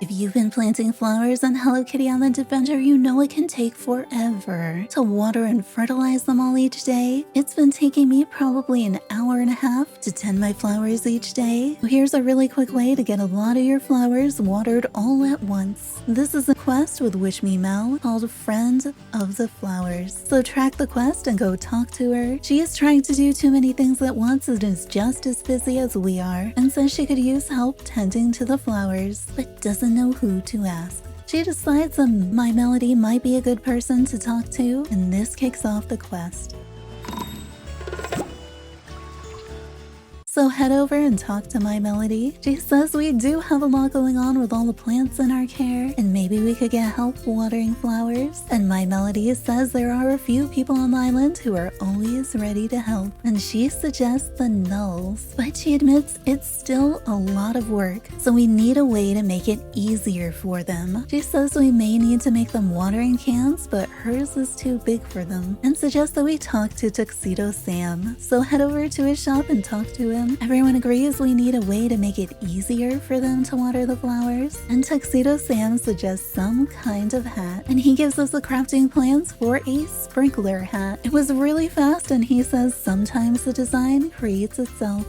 If you've been planting flowers on Hello Kitty Island Adventure, you know it can take forever to water and fertilize them all each day. It's been taking me probably an hour and a half to tend my flowers each day. Here's a really quick way to get a lot of your flowers watered all at once. This is a quest with Wish Me Mel called Friend of the Flowers. So track the quest and go talk to her. She is trying to do too many things at once and is just as busy as we are, and says she could use help tending to the flowers, but doesn't know who to ask. She decides that My Melody might be a good person to talk to, and this kicks off the quest. So head over and talk to My Melody. She says we do have a lot going on with all the plants in our care, and maybe we could get help watering flowers. And My Melody says there are a few people on the island who are always ready to help, and she suggests the nulls, but she admits it's still a lot of work, so we need a way to make it easier for them. She says we may need to make them watering cans, but hers is too big for them, and suggests that we talk to Tuxedo Sam. So head over to his shop and talk to him. Everyone agrees we need a way to make it easier for them to water the flowers, and Tuxedo Sam suggests some kind of hat, and he gives us the crafting plans for a sprinkler hat. It was really fast, and he says sometimes the design creates itself.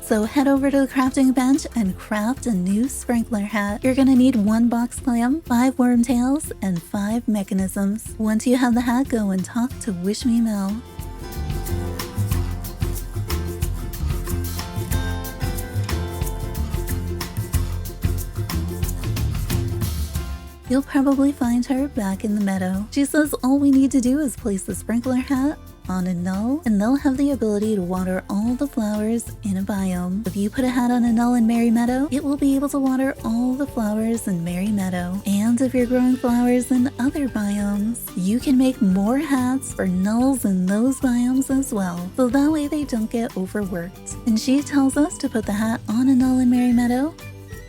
So head over to the crafting bench and craft a new sprinkler hat. You're gonna need 1 box clam, 5 wormtails, and 5 mechanisms. Once you have the hat, go and talk to Wish Me Mel. You'll probably find her back in the meadow. She says all we need to do is place the sprinkler hat on a null, and they'll have the ability to water all the flowers in a biome. If you put a hat on a null in Merry Meadow, it will be able to water all the flowers in Merry Meadow. And if you're growing flowers in other biomes, you can make more hats for nulls in those biomes as well, so that way they don't get overworked. And she tells us to put the hat on a null in Merry Meadow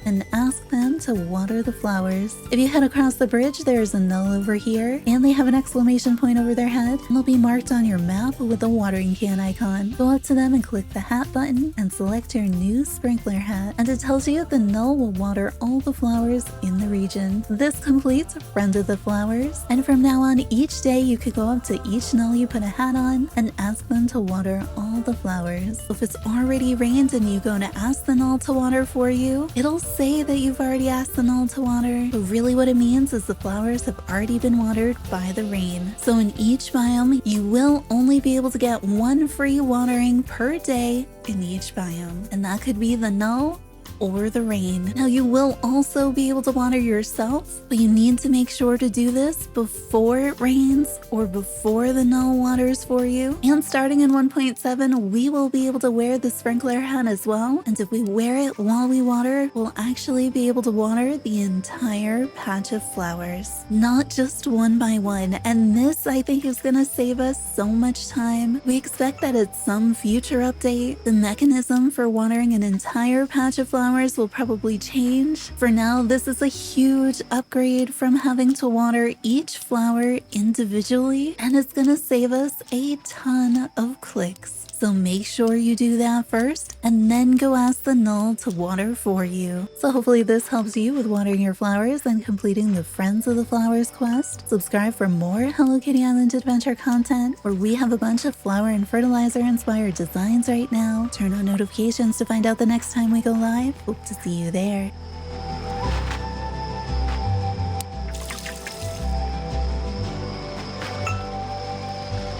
and ask them to water the flowers. If you head across the bridge, there's a null over here, and they have an exclamation point over their head, and they'll be marked on your map with a watering can icon. Go up to them and click the hat button and select your new sprinkler hat, and it tells you the null will water all the flowers in the region. This completes Friend of the Flowers, and from now on, each day you could go up to each null you put a hat on and ask them to water all the flowers. If it's already rained and you go to ask the null to water for you, it'll say that you've already asked the null to water, but really what it means is the flowers have already been watered by the rain. So in each biome, you will only be able to get 1 free watering per day in each biome, and that could be the null or the rain. Now you will also be able to water yourself, but you need to make sure to do this before it rains or before the null waters for you. And starting in 1.7, we will be able to wear the sprinkler hat as well, and if we wear it while we water, we'll actually be able to water the entire patch of flowers, not just one by one. And this, I think, is gonna save us so much time. We expect that at some future update, the mechanism for watering an entire patch of flowers will probably change. For now, this is a huge upgrade from having to water each flower individually, and it's gonna save us a ton of clicks. So make sure you do that first, and then go ask the null to water for you. So hopefully this helps you with watering your flowers and completing the Friends of the Flowers quest. Subscribe for more Hello Kitty Island Adventure content, where we have a bunch of flower and fertilizer inspired designs right now. Turn on notifications to find out the next time we go live. Hope to see you there.